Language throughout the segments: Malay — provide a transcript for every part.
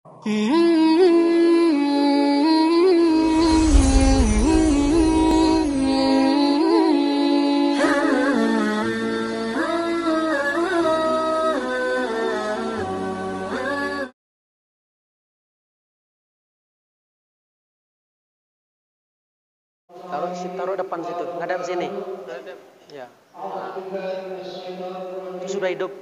Taruh depan situ, ngadap sini. Ya. Itu sudah hidup.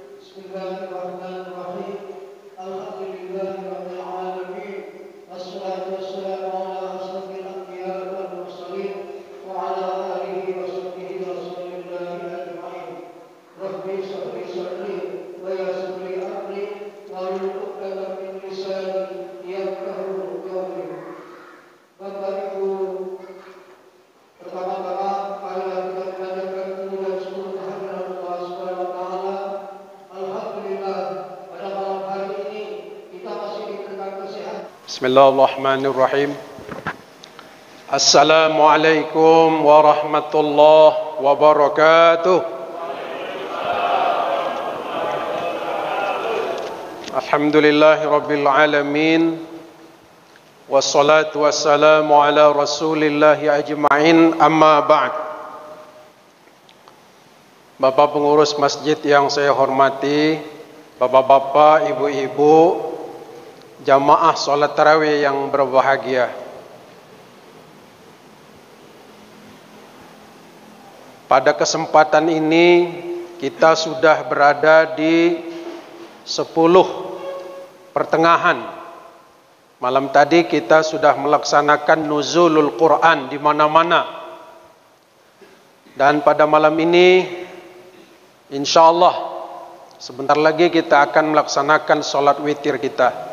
Bismillahirrahmanirrahim. Assalamualaikum warahmatullahi wabarakatuh. Alhamdulillahirabbil alamin. Wassalatu wassalamu ala rasulillahi ajma'in, amma ba'd. Bapak pengurus masjid yang saya hormati, bapak-bapak, ibu-ibu, jamaah sholat tarawih yang berbahagia. Pada kesempatan ini kita sudah berada di 10 pertengahan. Malam tadi kita sudah melaksanakan nuzulul Quran di mana-mana. Dan pada malam ini insyaallah sebentar lagi kita akan melaksanakan sholat witir kita.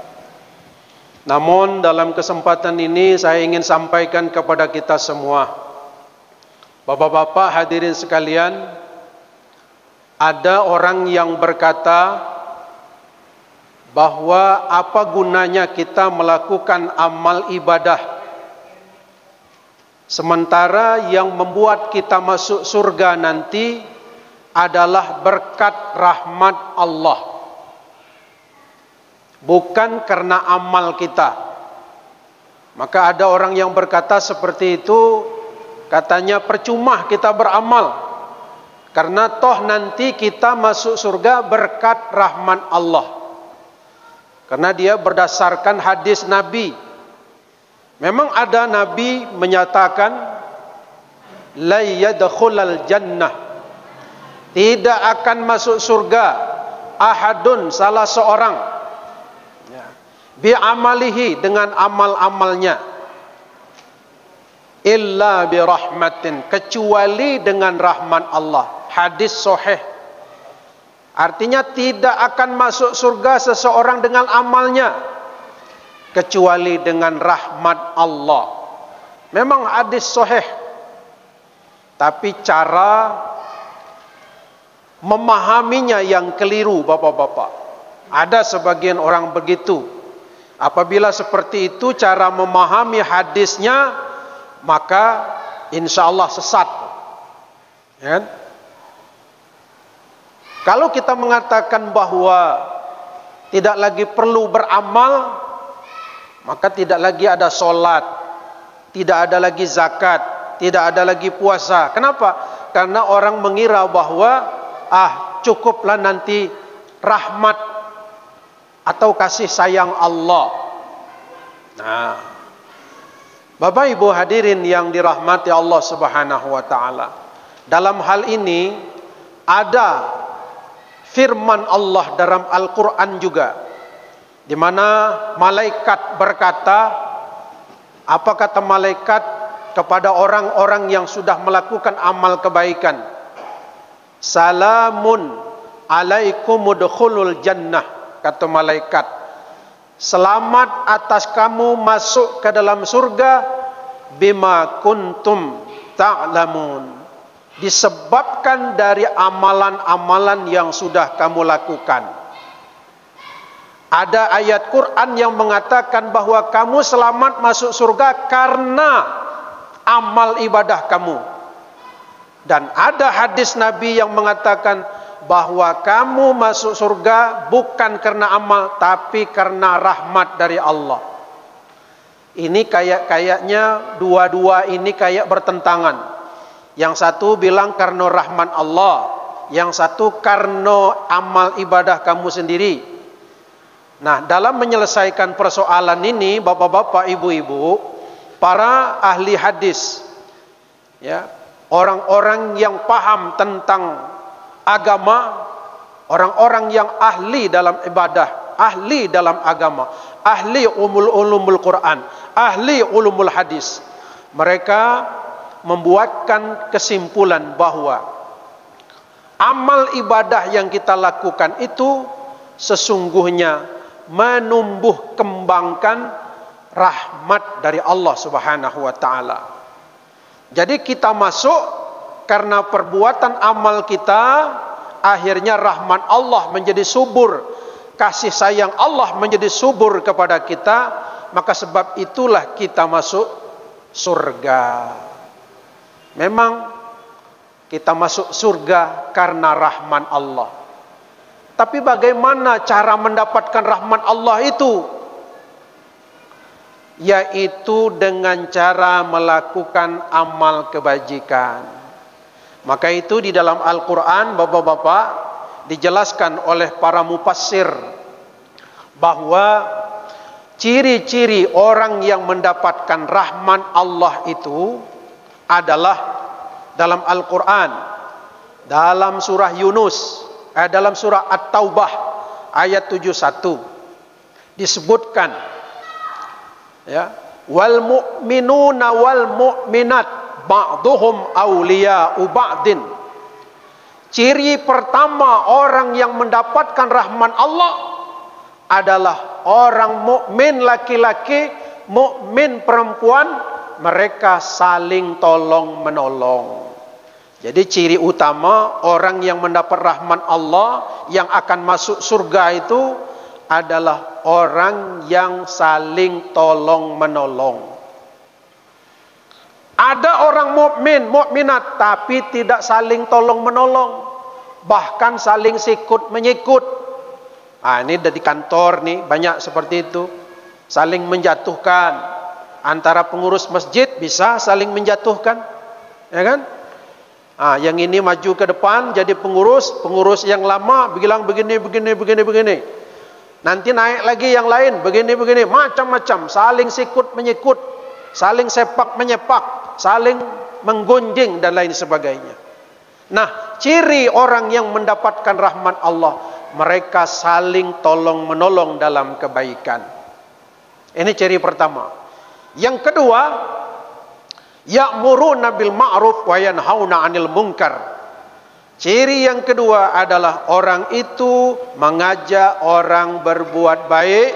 Namun dalam kesempatan ini saya ingin sampaikan kepada kita semua, bapak-bapak hadirin sekalian, ada orang yang berkata bahwa apa gunanya kita melakukan amal ibadah sementara yang membuat kita masuk surga nanti adalah berkat rahmat Allah, bukan karena amal kita. Maka ada orang yang berkata seperti itu, katanya percuma kita beramal, karena toh nanti kita masuk surga berkat rahmat Allah. Karena dia berdasarkan hadis Nabi. Memang ada Nabi menyatakan la yadkhulul jannah, tidak akan masuk surga ahadun, salah seorang, bi'amalihi, dengan amal-amalnya, illa birahmatin, kecuali dengan rahmat Allah. Hadis sahih. Artinya tidak akan masuk surga seseorang dengan amalnya kecuali dengan rahmat Allah. Memang hadis sahih, tapi cara memahaminya yang keliru, bapak-bapak. Ada sebagian orang begitu. Apabila seperti itu cara memahami hadisnya, maka insya Allah sesat. Ya. Kalau kita mengatakan bahwa tidak lagi perlu beramal, maka tidak lagi ada sholat, tidak ada lagi zakat, tidak ada lagi puasa. Kenapa? Karena orang mengira bahwa cukuplah nanti rahmat atau kasih sayang Allah. Nah, Bapak Ibu hadirin yang dirahmati Allah Subhanahu wa taala, dalam hal ini ada firman Allah dalam Al-Quran juga, di mana malaikat berkata, apa kata malaikat kepada orang-orang yang sudah melakukan amal kebaikan? Salamun alaikum udkhulul jannah, kata malaikat, selamat atas kamu masuk ke dalam surga, bima kuntum ta'lamun, disebabkan dari amalan-amalan yang sudah kamu lakukan. Ada ayat Quran yang mengatakan bahwa kamu selamat masuk surga karena amal ibadah kamu. Dan ada hadis Nabi yang mengatakan bahwa kamu masuk surga bukan karena amal, tapi karena rahmat dari Allah. Ini kayaknya dua-dua ini kayak bertentangan. Yang satu bilang karena rahmat Allah, yang satu karena amal ibadah kamu sendiri. Nah, dalam menyelesaikan persoalan ini, bapak-bapak, ibu-ibu, para ahli hadis, ya, orang-orang yang paham tentang agama, orang-orang yang ahli dalam ibadah, ahli dalam agama, ahli ulumul Quran, ahli ulumul hadis, mereka membuatkan kesimpulan bahwa amal ibadah yang kita lakukan itu sesungguhnya menumbuh kembangkan rahmat dari Allah Subhanahu wa taala. Jadi kita masuk karena perbuatan amal kita, akhirnya rahmat Allah menjadi subur, kasih sayang Allah menjadi subur kepada kita, maka sebab itulah kita masuk surga. Memang kita masuk surga karena rahmat Allah. Tapi bagaimana cara mendapatkan rahmat Allah itu? Yaitu dengan cara melakukan amal kebajikan. Maka itu di dalam Al-Quran, bapak-bapak, dijelaskan oleh para mufassir bahwa ciri-ciri orang yang mendapatkan rahmat Allah itu adalah dalam Al-Quran, dalam surah Yunus, dalam surah At-Taubah ayat 71 disebutkan, ya, wal mu'minuna wal mu'minat ba'duhum awliya'u ba'din. Ciri pertama orang yang mendapatkan rahmat Allah adalah orang mukmin laki-laki, mukmin perempuan, mereka saling tolong menolong. Jadi ciri utama orang yang mendapat rahmat Allah yang akan masuk surga itu adalah orang yang saling tolong menolong. Ada orang mukmin, mukminat tapi tidak saling tolong menolong, bahkan saling sikut menyikut. Ini di kantor nih banyak seperti itu, saling menjatuhkan. Antara pengurus masjid bisa saling menjatuhkan, ya kan? Yang ini maju ke depan jadi pengurus yang lama bilang begini. Nanti naik lagi yang lain begini, macam-macam, saling sikut menyikut, saling sepak menyepak, saling menggunjing dan lain sebagainya. Nah, ciri orang yang mendapatkan rahmat Allah, mereka saling tolong menolong dalam kebaikan. Ini ciri pertama. Yang kedua, ya'muruna bil ma'ruf wa yanhauna 'anil munkar. Ciri yang kedua adalah orang itu mengajak orang berbuat baik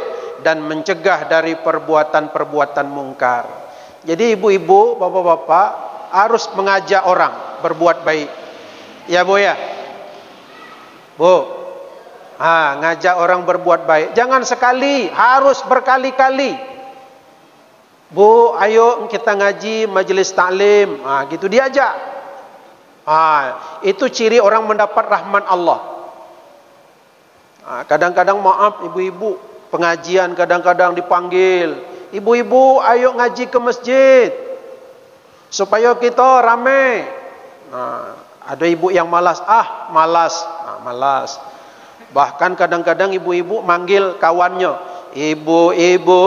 dan mencegah dari perbuatan-perbuatan mungkar. Jadi ibu-ibu, bapak-bapak harus mengajak orang berbuat baik. Ya Bu ya? Bu. Ngajak orang berbuat baik. Jangan sekali, harus berkali-kali. Bu, ayo kita ngaji majelis taklim. Gitu diajak. Itu ciri orang mendapat rahmat Allah. Kadang-kadang maaf ibu-ibu, pengajian kadang-kadang dipanggil, ibu-ibu ayo ngaji ke masjid supaya kita rame. Ada ibu yang malas, malas. Bahkan kadang-kadang ibu-ibu manggil kawannya, ibu-ibu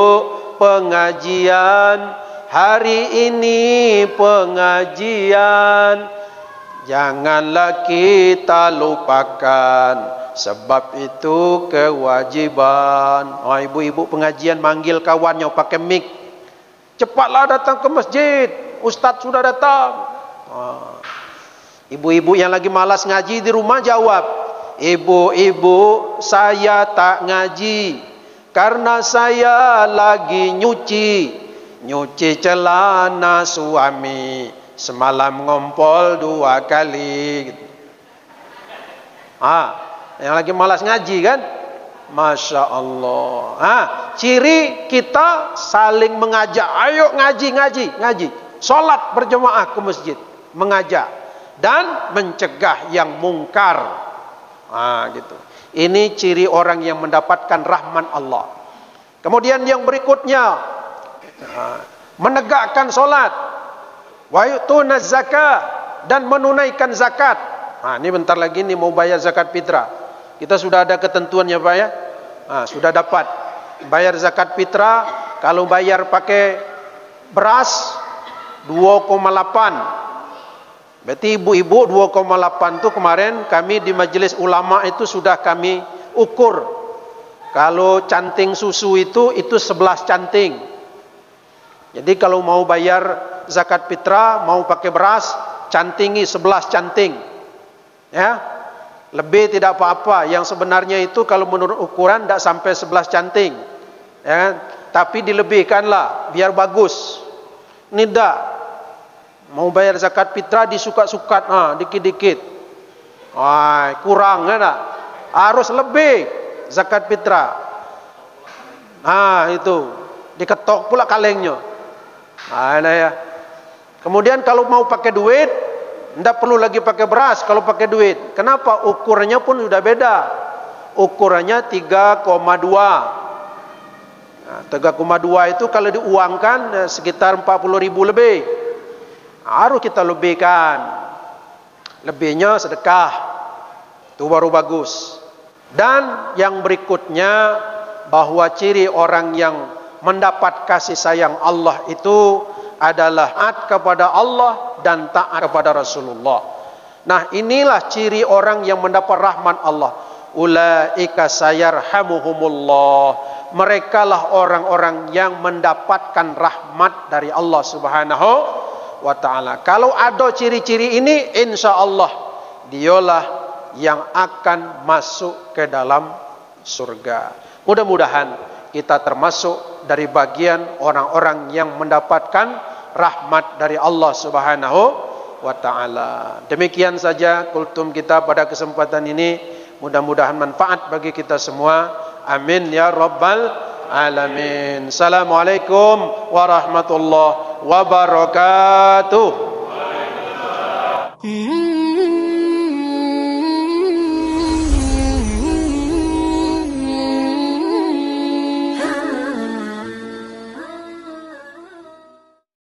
pengajian hari ini, pengajian janganlah kita lupakan, sebab itu kewajiban. Ibu-ibu pengajian manggil kawannya pakai mic, cepatlah datang ke masjid, ustaz sudah datang. Ibu-ibu yang lagi malas ngaji di rumah jawab, ibu-ibu saya tak ngaji karena saya lagi nyuci celana suami, semalam ngompol 2 kali. Yang lagi malas ngaji kan? Masya Allah. Ciri kita saling mengajak, ayo ngaji. Salat berjemaah ke masjid, mengajak dan mencegah yang mungkar. Gitu. Ini ciri orang yang mendapatkan rahman Allah. Kemudian yang berikutnya, menegakkan solat, wa yu'tuna zakat, dan menunaikan zakat. Ini bentar lagi nih mau bayar zakat fitrah. Kita sudah ada ketentuannya Pak ya. Sudah dapat bayar zakat fitrah. Kalau bayar pakai beras 2,8. Berarti ibu-ibu 2,8 itu kemarin kami di majelis ulama itu sudah kami ukur. Kalau canting susu itu 11 canting. Jadi kalau mau bayar zakat fitrah, mau pakai beras, cantingi 11 canting. Ya. Lebih tidak apa-apa. Yang sebenarnya itu kalau menurut ukuran tidak sampai 11 canting. Ya. Tapi dilebihkanlah biar bagus. Ini tidak. Mau bayar zakat fitrah disukat-sukat, dikit-dikit. Kurang kan? Harus lebih zakat fitrah. Itu diketok pula kalengnya. Ya. Kemudian kalau mau pakai duit, tidak perlu lagi pakai beras kalau pakai duit. Kenapa? Ukurannya pun sudah beda. Ukurannya 3,2. 3,2 itu kalau diuangkan sekitar 40.000 lebih. Harus kita lebihkan. Lebihnya sedekah. Itu baru bagus. Dan yang berikutnya, bahwa ciri orang yang mendapat kasih sayang Allah itu adalah taat kepada Allah dan taat kepada Rasulullah. Nah, inilah ciri orang yang mendapat rahmat Allah. Ulaika sayarhamuhumullah. Merekalah orang-orang yang mendapatkan rahmat dari Allah Subhanahu wa ta'ala. Kalau ada ciri-ciri ini, insya Allah dialah yang akan masuk ke dalam surga. Mudah-mudahan kita termasuk dari bagian orang-orang yang mendapatkan rahmat dari Allah Subhanahu wa ta'ala. Demikian saja kultum kita pada kesempatan ini. Mudah-mudahan manfaat bagi kita semua. Amin ya rabbal alamin. Assalamualaikum warahmatullahi wabarakatuh.